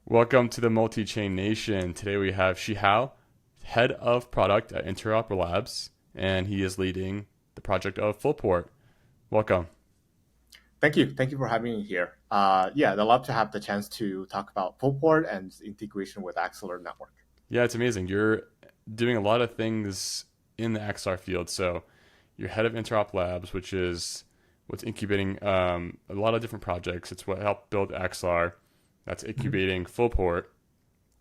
Welcome to the Multichain Nation. Today we have Shihao, head of product at Interop Labs, and he is leading the project of Fullport. Welcome. Thank you. Thank you for having me here. I'd love to have the chance to talk about Fullport and integration with Axelar network. Yeah, it's amazing. You're doing a lot of things in the Axelar field. So you're head of Interop Labs, which is what's incubating a lot of different projects. It's what helped build Axelar. That's Mhm. incubating Fullport.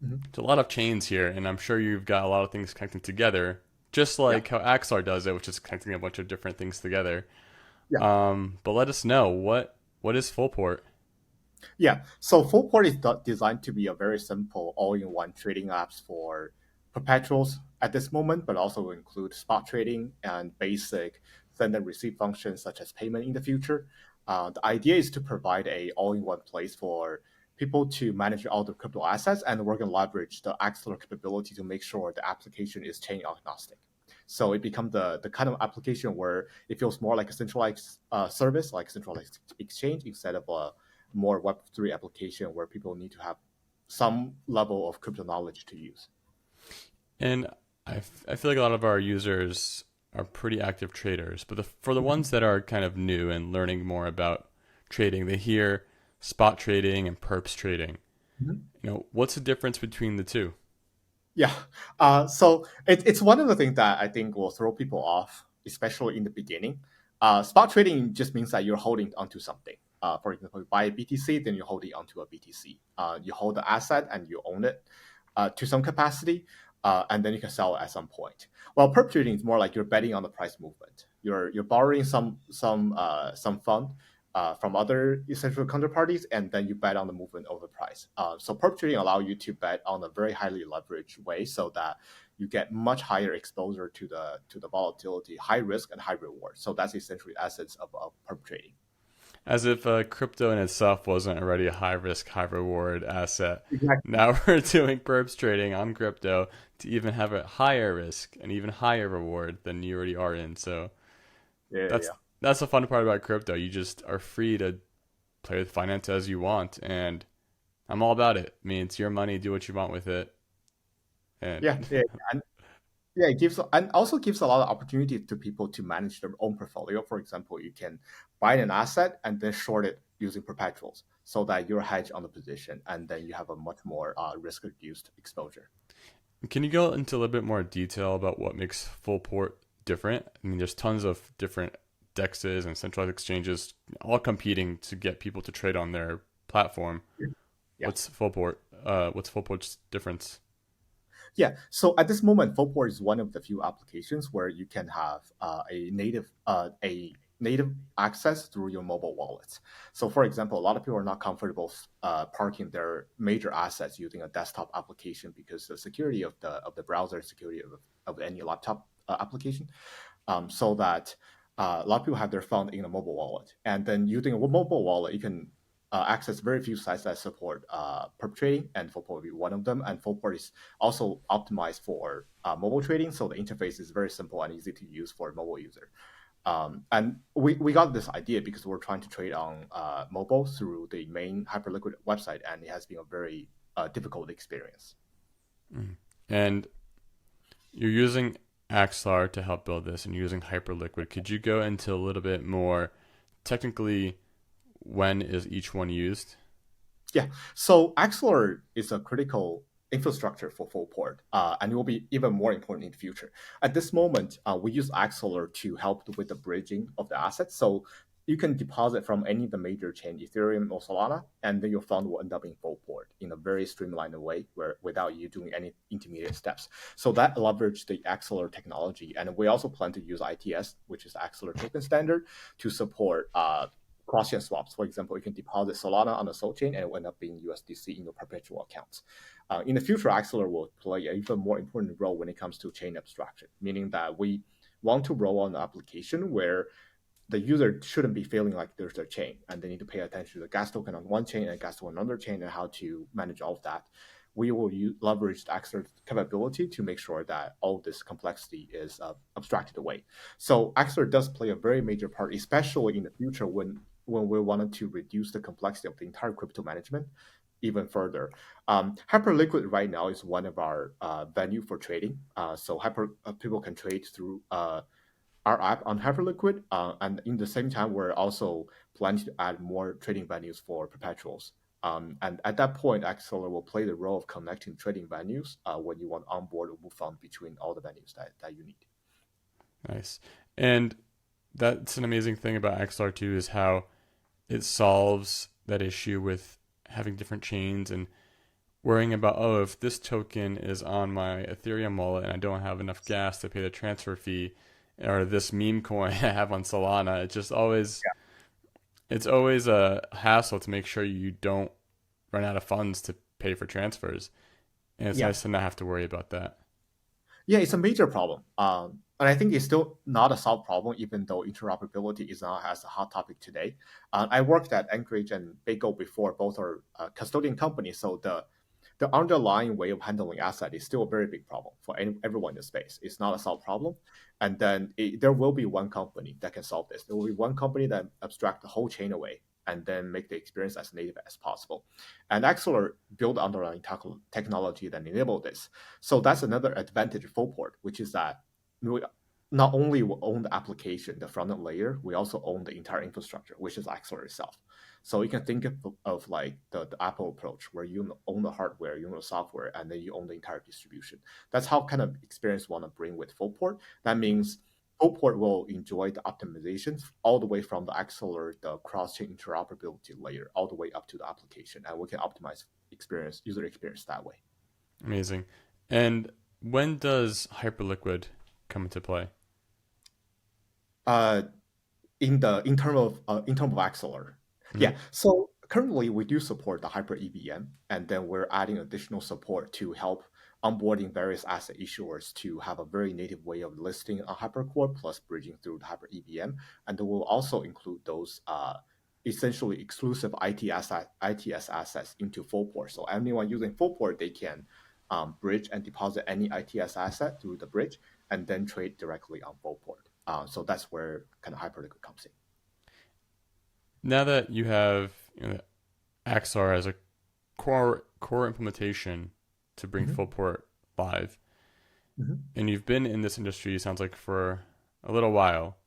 Mhm. There's a lot of chains here, and I'm sure you've got a lot of things connecting together, just Yeah, like how Axelar does it, which is connecting a bunch of different things together. yeah, But let us know what is Fullport. yeah. So Fullport is designed to be a very simple all-in-one trading apps for perpetuals at this moment, but also include spot trading and basic send and receive functions such as payment in the future. The idea is to provide a all-in-one place for people to manage all the crypto assets, and we're going to leverage the Axelar capability to make sure the application is chain agnostic. So it becomes the kind of application where it feels more like a centralized service, like a centralized exchange, instead of a more Web3 application where people need to have some level of crypto knowledge to use. And I feel like a lot of our users are pretty active traders, but for the Mhm. ones that are kind of new and learning more about trading, they hear spot trading and perps trading. Mhm. What's the difference between the two? Yeah. It's one of the things that I think will throw people off, especially in the beginning. Spot trading just means that you're holding onto something. For example, you buy a BTC, then you're holding onto a BTC. You hold the asset and you own it to some capacity, and then you can sell it at some point. Well, perp trading is more like you're betting on the price movement. You're borrowing some fund from other essential counterparties, and then you bet on the movement of the price. So perp trading allow you to bet on a very highly leveraged way, so that you get much higher exposure to the volatility, high risk and high reward. So that's essentially the essence of perp trading. As if crypto in itself wasn't already a high risk, high reward asset. Exactly. Now we're doing perps trading on crypto to even have a higher risk and even higher reward than you already are in. So Yeah, yeah, that's yeah. that's the fun part about crypto. You just are free to play with finance as you want, and I'm all about it. I mean, it's your money, do what you want with it. And Yeah, yeah, and yeah, it gives and also gives a lot of opportunity to people to manage their own portfolio. For example, you can buy an asset and then short it using perpetuals, so that you're hedged on the position, and then you have a much more risk-reduced exposure. can you go into a little bit more detail about what makes Fullport different? I mean, there's tons of different dexes and centralized exchanges all competing to get people to trade on their platform. Yeah. What's Fullport's difference? Yeah. So at this moment, Fullport is one of the few applications where you can have a native access through your mobile wallets. So, for example, a lot of people are not comfortable parking their major assets using a desktop application because the security of the browser, security of any laptop application, so that a lot of people have their fund in a mobile wallet, and then using a mobile wallet, you can access very few sites that support perp trading, and Fullport will be one of them. And Fullport is also optimized for mobile trading, so the interface is very simple and easy to use for a mobile user. And we got this idea because we're trying to trade on mobile through the main Hyperliquid website, and it has been a very difficult experience. Mm. And you're using Axelar to help build this and you're using Hyperliquid. Could you go into a little bit more technically when is each one used? Yeah, so Axelar is a critical infrastructure for Fullport, and it will be even more important in the future. At this moment, we use Axelar to help with the bridging of the assets. So you can deposit from any of the major chain, Ethereum or Solana, and then your fund will end up in Fullport in a very streamlined way, where without you doing any intermediate steps. So that leverage the Axelar technology, and we also plan to use ITS, which is the Axelar token standard, to support cross-chain swaps. For example, you can deposit Solana on the Sol chain and it will end up being USDC in your perpetual accounts. In the future, Axelar will play an even more important role when it comes to chain abstraction, meaning that we want to roll out an application where the user shouldn't be feeling like there's a chain and they need to pay attention to the gas token on one chain and gas token on another chain and how to manage all of that. We will leverage the Axelar capability to make sure that all this complexity is abstracted away. So Axelar does play a very major part, especially in the future when we wanted to reduce the complexity of the entire crypto management. even further. Hyperliquid right now is one of our venue for trading. So people can trade through our app on Hyperliquid, and in the same time, we're also planning to add more trading venues for perpetuals. And at that point, Axelar will play the role of connecting trading venues when you want onboard or move on between all the venues that you need. Nice. And that's an amazing thing about XR too is how it solves that issue with having different chains and worrying about, oh, if this token is on my Ethereum wallet and I don't have enough gas to pay the transfer fee, or this meme coin I have on Solana, it's always a hassle to make sure you don't run out of funds to pay for transfers. And it's Yeah. nice to not have to worry about that. Yeah, it's a major problem. And I think it's still not a solved problem, even though interoperability is not as a hot topic today. I worked at Anchorage and BitGo before. Both are custodian companies, so the underlying way of handling asset is still a very big problem for everyone in the space. It's not a solved problem. And then there will be one company that can solve this. There will be one company that abstract the whole chain away and then make the experience as native as possible. And Axelar built underlying technology that enable this. So that's another advantage of Fullport, which is that we not only will own the application, the front-end layer, we also own the entire infrastructure, which is Axelar itself. So you can think of like the Apple approach, where you own the hardware, you own the software, and then you own the entire distribution. That's how kind of experience we want to bring with Fullport. That means Fullport will enjoy the optimizations all the way from the Axelar, the cross-chain interoperability layer, all the way up to the application, and we can optimize user experience that way. Amazing. And when does Hyperliquid come into play? Uh, in term of Axelar. Hmm. Yeah. So currently we do support the Hyper EVM, and then we're adding additional support to help onboarding various asset issuers to have a very native way of listing a Hypercore plus bridging through the Hyper EVM. And then we'll also include those essentially exclusive ITS assets into Fullport. So anyone using Fullport, they can bridge and deposit any ITS asset through the bridge and then trade directly on Fullport. So that's where kind of Hyperliquid comes in. Now that you have Axar as a core implementation to bring Mhm. Fullport live, Mhm. and you've been in this industry, sounds like for a little while,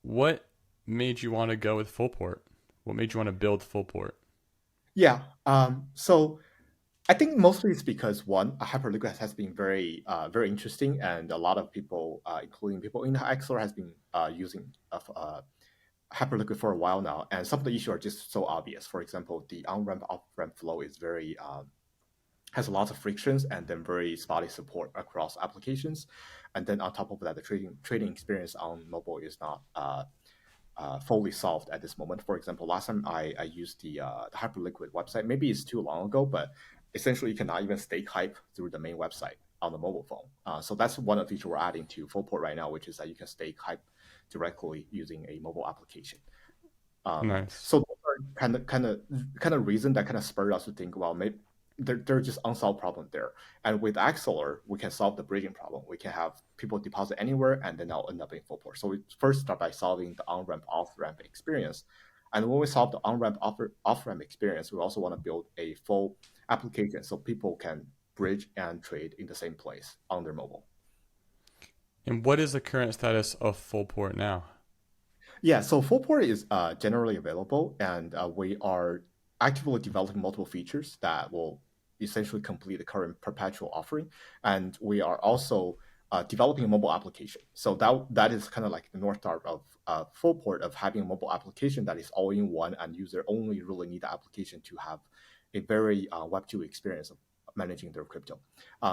what made you want to go with Fullport? What made you want to build Fullport? Yeah. So I think mostly it's because one, Hyperliquid has been very interesting, and a lot of people, including people in Axelar, has been using Hyperliquid for a while now, and some of the issues are just so obvious. For example, the on-ramp off-ramp flow is very has lots of frictions and then very spotty support across applications. And then on top of that, the trading experience on mobile is not fully solved at this moment. For example, last time I used the Hyperliquid website, maybe it's too long ago, but essentially you cannot even stake hype through the main website on the mobile phone. So that's one of the features we're adding to Fullport right now, which is that you can stake hype directly using a mobile application. Nice. So those are kind of reason that kind of spurred us to think, well, maybe there are just unsolved problem there. And with Axelar, we can solve the bridging problem. We can have people deposit anywhere, and then they'll end up in Fullport. So we first start by solving the on-ramp, off-ramp experience. And when we solve the on-ramp, off-ramp experience, we also want to build a full application so people can bridge and trade in the same place on their mobile. And what is the current status of Fullport now? Yeah, so Fullport is generally available, and we are actively developing multiple features that will essentially complete the current perpetual offering. And we are also developing a mobile application. So that is kind of like the north star of Fullport, of having a mobile application that is all in one, and user only really need the application to have a very Web2 experience of managing their crypto.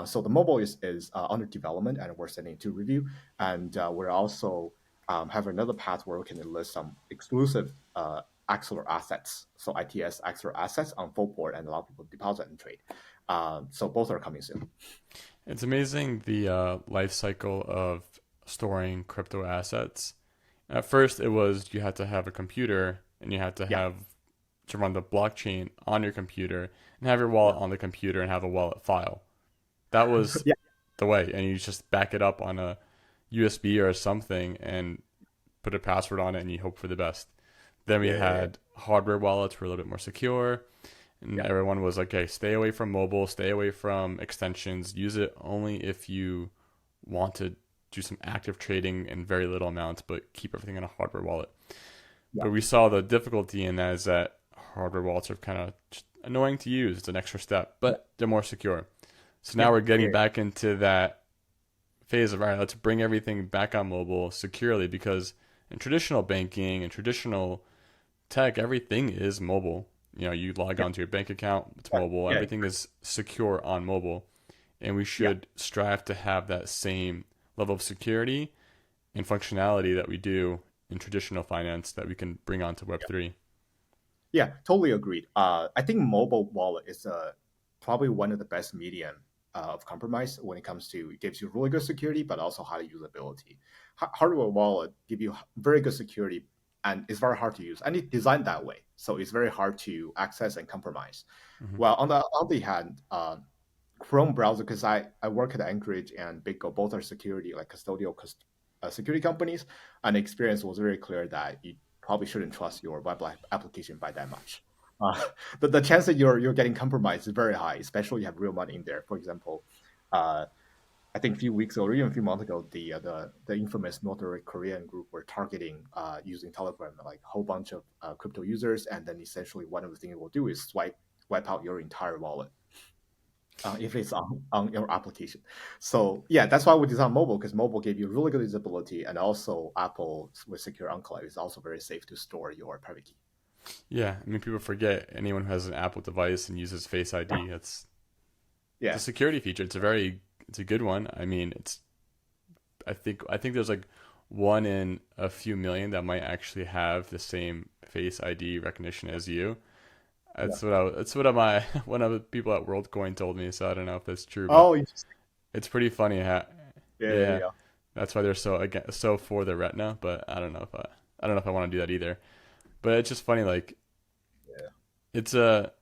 So the mobile is under development, and we're sending it to review. And we're also have another path where we can list some exclusive Axelar assets, so ITS Axelar assets on Fullport, and allow people to deposit and trade. So both are coming soon. It's amazing the life cycle of storing crypto assets. At first, it was you had to have a computer and you had to Yeah, have to run the blockchain on your computer and have your wallet yeah, on the computer and have a wallet file. That was yeah, the way, and you just back it up on a USB or something and put a password on it and you hope for the best. Then we yeah, yeah, yeah. had hardware wallets were a little bit more secure, And Yeah. everyone was like, okay, stay away from mobile, stay away from extensions, use it only if you want to do some active trading in very little amounts, but keep everything in a hardware wallet. Yeah. But we saw the difficulty in that is that hardware wallets are kind of annoying to use. It's an extra step, Yeah. but they're more secure. So now Yeah. we're Yeah. getting back into that phase of, all right, let's bring everything back on mobile securely, because in traditional banking and traditional tech, everything is mobile. You log Yeah. onto your bank account, it's Yeah. mobile. Yeah. Everything is secure on mobile. And we Yeah. should strive to have that same level of security and functionality that we do in traditional finance that we can bring onto Web3. Yeah, totally agreed. I think mobile wallet is probably one of the best medium of compromise when it comes to it gives you really good security, but also high usability. Hardware wallet give you very good security, and it's very hard to use, and it's designed that way, so it's very hard to access and compromise. Hmm. Well, on the other hand, Chrome browser, because I work at Anchorage and BitGo, both are security like custodial security companies, and the experience was very clear that you probably shouldn't trust your web application by that much. Uh, the chance that you're getting compromised is very high, especially you have real money in there. For example, uh, I think a few weeks or even a few months ago, the infamous North Korean group were targeting using Telegram like a whole bunch of crypto users, and then essentially one of the things it will do is wipe out your entire wallet if it's on your application. So yeah, that's why we design mobile, because mobile gave you really good visibility, and also Apple with Secure Enclave is also very safe to store your private key. Yeah, I mean, people forget anyone who has an Apple device and uses Face ID. It's a Yeah, security feature. It's a good one. I mean, I think there's like one in a few million that might actually have the same Face ID recognition as you. yeah. That's what one of the people at WorldCoin told me. So I don't know if that's true, but Oh, interesting. it's pretty funny. Yeah, yeah, Yeah, yeah. that's why they're so for the Retina. But I don't know if I want to do that either. But it's just funny. Like Yeah. it's a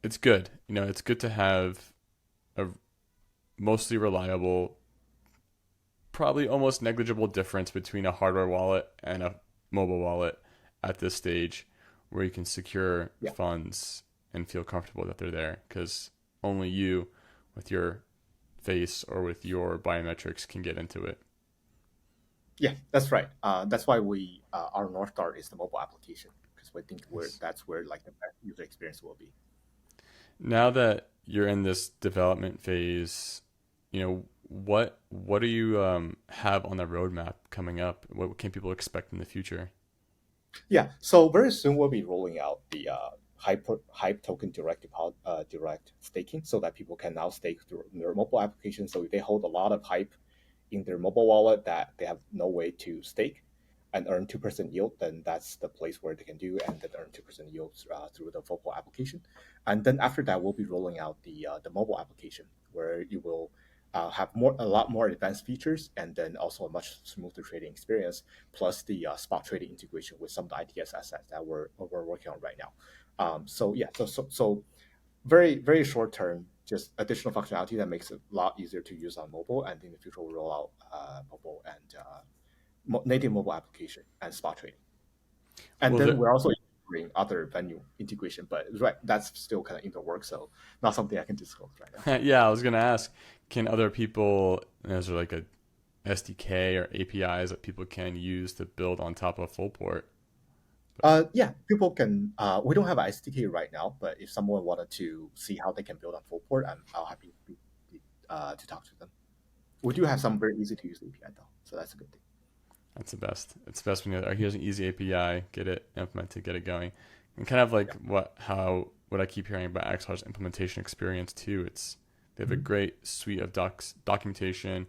it's good. It's good to have a mostly reliable, probably almost negligible difference between a hardware wallet and a mobile wallet at this stage, where you can secure Yeah. funds and feel comfortable that they're there, because only you with your face or with your biometrics can get into it. Yeah, that's right. That's why we our North Star is the mobile application, because we think Nice. that's where like the best user experience will be. Now that you're in this development phase, what do you have on the roadmap coming up? What can people expect in the future? Yeah, so very soon we'll be rolling out the Hype token direct staking, so that people can now stake through their mobile application. So if they hold a lot of Hype in their mobile wallet that they have no way to stake and earn 2% yield, then that's the place where they can do and then earn 2% yield through the Fullport application. And then after that, we'll be rolling out the mobile application, where you will have a lot more advanced features, and then also a much smoother trading experience, plus the spot trading integration with some of the ITS assets that we're working on right now. So yeah, so very very short term, just additional functionality that makes it a lot easier to use on mobile, and in the future we'll roll out mobile and native mobile application and spot trading, and Will then there we're also integrating other venue integration, but right, that's still kind of in the work, so not something I can disclose right now. Yeah, I was gonna ask, can other people, is there like a SDK or APIs that people can use to build on top of Fullport? Yeah, people can. We don't have an SDK right now, but if someone wanted to see how they can build on Fullport, I'll happy to talk to them. We do have some very easy to use API though, so that's a good thing. That's the best. It's the best when here's an easy API, get it implemented, get it going, and kind of like Yeah. what I keep hearing about Axelar's implementation experience too. They have a Mhm. great suite of documentation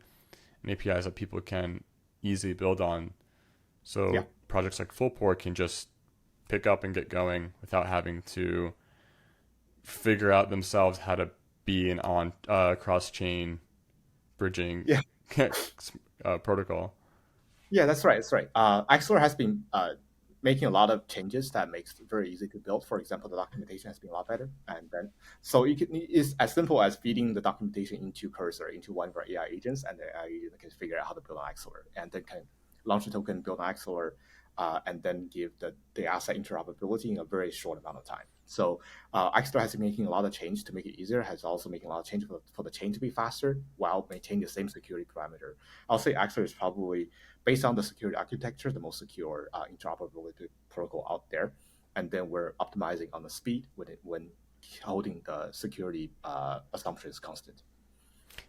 and APIs that people can easily build on. Yeah. So projects like Fullport can just pick up and get going without having to figure out themselves how to be an on cross chain bridging Yeah. protocol. Yeah, that's right. That's right. Axelar has been making a lot of changes that makes it very easy to build. For example, the documentation has been a lot better, and then so it's as simple as feeding the documentation into Cursor, into one of our AI agents, and the AI agent can figure out how to build an Axelar, and then can launch a token, build an Axelar, and then give the asset interoperability in a very short amount of time. So Axelar has been making a lot of change to make it easier, has also making a lot of change for the chain to be faster while maintaining the same security parameter. I'll say Axelar is probably, based on the security architecture, the most secure interoperability protocol out there. And then we're optimizing on the speed when holding the security assumptions constant.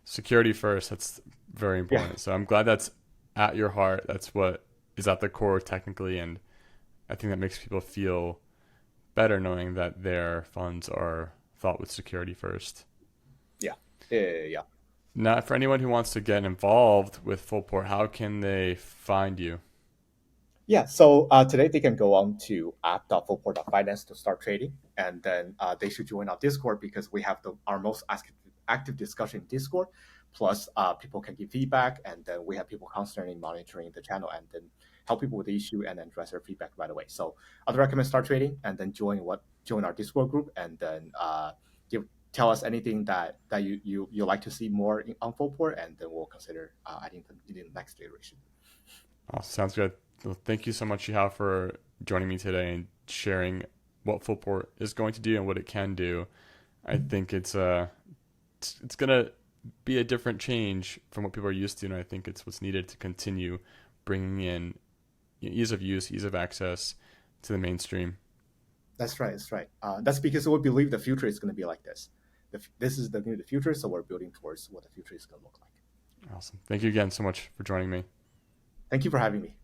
Security first, that's very Yeah, important. So I'm glad that's at your heart. That's what is at the core technically. And I think that makes people feel better knowing that their funds are thought with security first. yeah, yeah. Now, for anyone who wants to get involved with Fullport, how can they find you? Yeah, so today they can go on to app.fullport.finance to start trading, and then they should join our Discord because we have our most active discussion in Discord. Plus, people can give feedback, and then we have people constantly monitoring the channel and then help people with the issue and then address their feedback right away. So I'd recommend start trading and then join our Discord group and then tell us anything that you like to see more on Fullport, and then we'll consider adding them in the next iteration. Oh, sounds good. Well, thank you so much, Shihao, for joining me today and sharing what Fullport is going to do and what it can do. I think it's gonna be a different change from what people are used to, and I think it's what's needed to continue bringing in ease of use, ease of access to the mainstream. That's right. That's right. That's because we believe the future is going to be like this. This is the future, so we're building towards what the future is going to look like. Awesome. Thank you again so much for joining me. Thank you for having me.